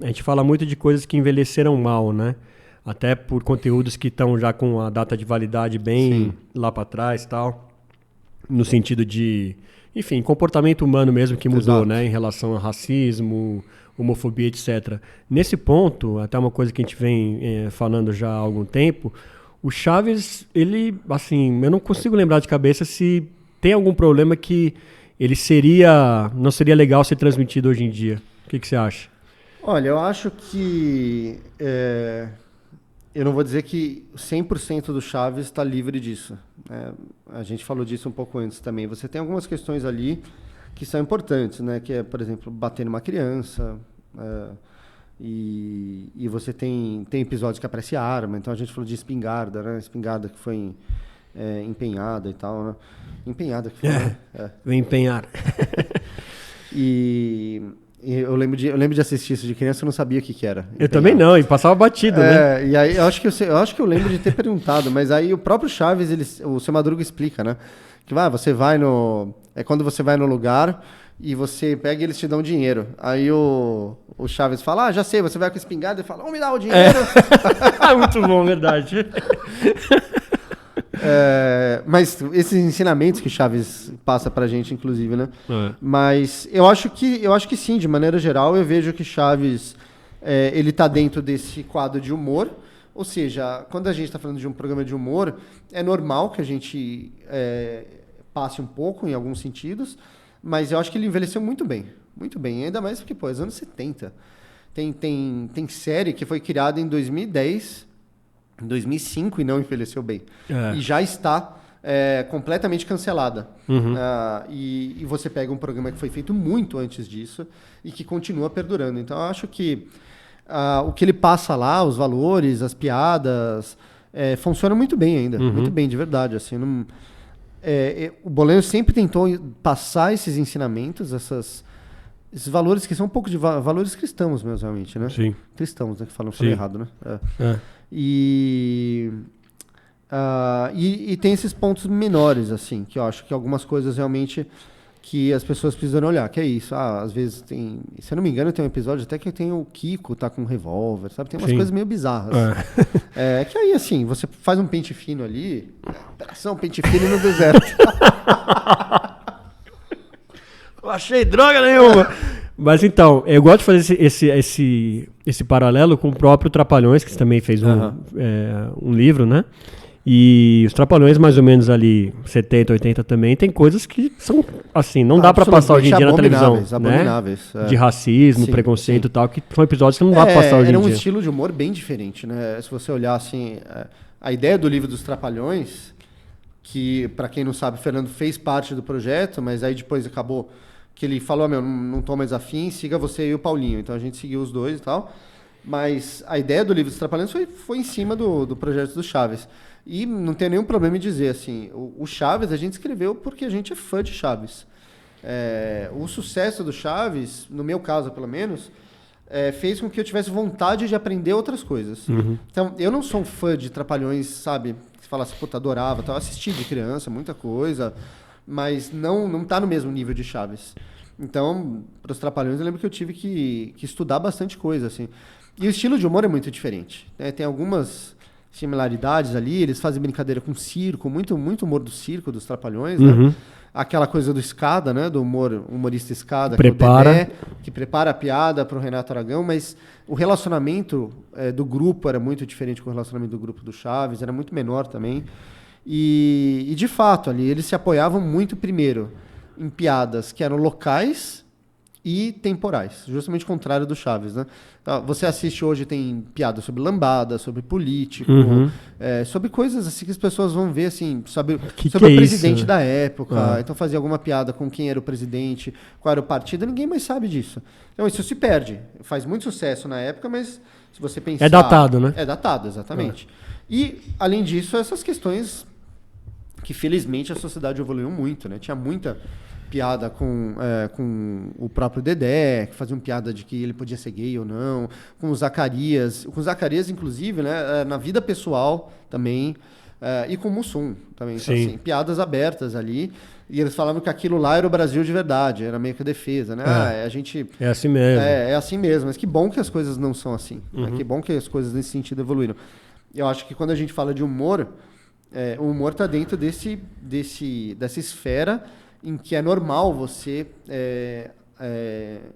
a gente fala muito de coisas que envelheceram mal, né? Até por conteúdos que estão já com a data de validade bem Sim. lá para trás e tal. No sentido de, enfim, comportamento humano mesmo que mudou, Exato. né? Em relação a racismo, homofobia, etc. Nesse ponto, até uma coisa que a gente vem falando já há algum tempo, o Chaves, ele, assim, eu não consigo lembrar de cabeça se tem algum problema que ele não seria legal ser transmitido hoje em dia. O que você acha? Olha, eu acho que eu não vou dizer que 100% do Chaves está livre disso, né? A gente falou disso um pouco antes também. Você tem algumas questões ali que são importantes, né? Que é, por exemplo, bater numa criança, e você tem episódios que aparece arma. Então a gente falou de espingarda, né? Espingarda que foi empenhada e tal, né? Empenhada que foi, né? Vou empenhar. E eu lembro de assistir isso de criança, eu não sabia o que era. Eu também não, e passava batido, né? E aí eu acho que eu lembro de ter perguntado, mas aí o próprio Chaves, o seu Madruga explica, né? Que você vai no. É quando você vai no lugar e você pega e eles te dão dinheiro. Aí o Chaves fala, já sei, você vai com a espingarda e fala, me dá o dinheiro. Muito bom, verdade. Mas esses ensinamentos que Chaves passa pra gente, inclusive, né? Mas eu acho que sim, de maneira geral, eu vejo que Chaves ele tá dentro desse quadro de humor. Ou seja, quando a gente está falando de um programa de humor, é normal que a gente passe um pouco em alguns sentidos, mas eu acho que ele envelheceu muito bem, ainda mais porque, pô, é anos 70. Tem série que foi criada em 2010, em 2005 e não envelheceu bem. E já está completamente cancelada. E você pega um programa que foi feito muito antes disso e que continua perdurando. Então, eu acho que o que ele passa lá, os valores, as piadas, funciona muito bem ainda. Muito bem, de verdade. Assim, o Bolanhos sempre tentou passar esses ensinamentos, esses valores que são um pouco de valores cristãos mesmo, realmente, né? Sim. Cristãos, né? Que falam errado, né? E tem esses pontos menores, assim, que eu acho que algumas coisas realmente que as pessoas precisam olhar, que é isso. Às vezes tem, se eu não me engano, tem um episódio até que tem o Kiko tá com um revólver, sabe? Tem umas coisas meio bizarras. Que aí, assim, você faz um pente fino ali, operação pente fino no deserto. Não achei droga nenhuma. Mas então, eu gosto de fazer esse paralelo com o próprio Trapalhões, que também fez um livro, né? E os Trapalhões, mais ou menos ali, 70, 80 também, tem coisas que são, assim, não dá pra passar hoje em dia na televisão. Abomináveis. Né? De racismo, Sim, preconceito e tal, que são episódios que não dá pra passar hoje em dia. Era um estilo de humor bem diferente, né? Se você olhar, assim, a ideia do livro dos Trapalhões, que, pra quem não sabe, o Fernando fez parte do projeto, mas aí depois acabou que ele falou, não tô mais afim, siga você e o Paulinho. Então a gente seguiu os dois e tal. Mas a ideia do livro dos Trapalhões foi em cima do projeto do Chaves. E não tem nenhum problema em dizer, assim, o Chaves a gente escreveu porque a gente é fã de Chaves. O sucesso do Chaves, no meu caso pelo menos, fez com que eu tivesse vontade de aprender outras coisas. Então, eu não sou um fã de Trapalhões, sabe, que fala assim, puta, adorava, tal. Eu assisti de criança, muita coisa, mas não tá no mesmo nível de Chaves. Então, para os Trapalhões, eu lembro que eu tive que estudar bastante coisa, assim. E o estilo de humor é muito diferente, né? Tem algumas similaridades ali, eles fazem brincadeira com circo, muito humor do circo, dos Trapalhões, né? Aquela coisa do Escada, né? Do humorista Escada, que é o Dedé, que prepara a piada para o Renato Aragão, mas o relacionamento do grupo era muito diferente com o relacionamento do grupo do Chaves, era muito menor também. E de fato, ali, eles se apoiavam muito primeiro em piadas que eram locais e temporais, justamente o contrário do Chaves, né? Então, você assiste hoje, tem piada sobre lambada, sobre político, sobre coisas assim que as pessoas vão ver, assim, sobre o presidente da época. Então fazia alguma piada com quem era o presidente, qual era o partido, ninguém mais sabe disso. Então isso se perde. Faz muito sucesso na época, mas se você pensar... É datado, né? É datado, exatamente. E, além disso, essas questões que, felizmente, a sociedade evoluiu muito, né? Tinha muita piada com o próprio Dedé, que faziam piada de que ele podia ser gay ou não, com o Zacarias. Com o Zacarias, inclusive, né, na vida pessoal também, E com o Mussum também. Então, Sim. assim, piadas abertas ali. E eles falavam que aquilo lá era o Brasil de verdade, era meio que a defesa, né? A gente... É assim mesmo. É assim mesmo, mas que bom que as coisas não são assim. Né? Que bom que as coisas nesse sentido evoluíram. Eu acho que quando a gente fala de humor, o humor está dentro dessa esfera em que é normal você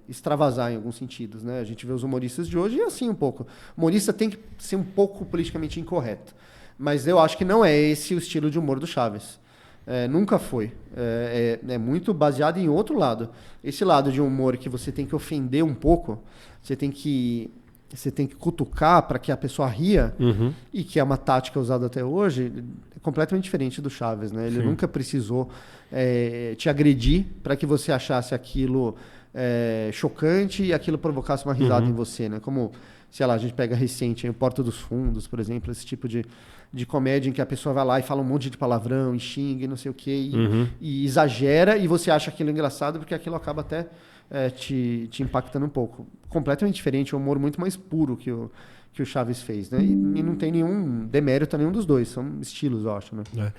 extravasar em alguns sentidos. Né? A gente vê os humoristas de hoje e assim um pouco. O humorista tem que ser um pouco politicamente incorreto. Mas eu acho que não é esse o estilo de humor do Chaves. Nunca foi. É muito baseado em outro lado. Esse lado de humor que você tem que ofender um pouco, você tem que cutucar para que a pessoa ria, e que é uma tática usada até hoje, é completamente diferente do Chaves. Né? Ele nunca precisou te agredir para que você achasse aquilo chocante e aquilo provocasse uma risada em você. Né? Como, sei lá, a gente pega recente, o Porta dos Fundos, por exemplo, esse tipo de comédia em que a pessoa vai lá e fala um monte de palavrão, e xinga e não sei o quê, e exagera, e você acha aquilo engraçado porque aquilo acaba até te impactando um pouco. Completamente diferente, um humor muito mais puro que o Chaves fez, né? E não tem nenhum demérito a nenhum dos dois, são estilos, eu acho, né?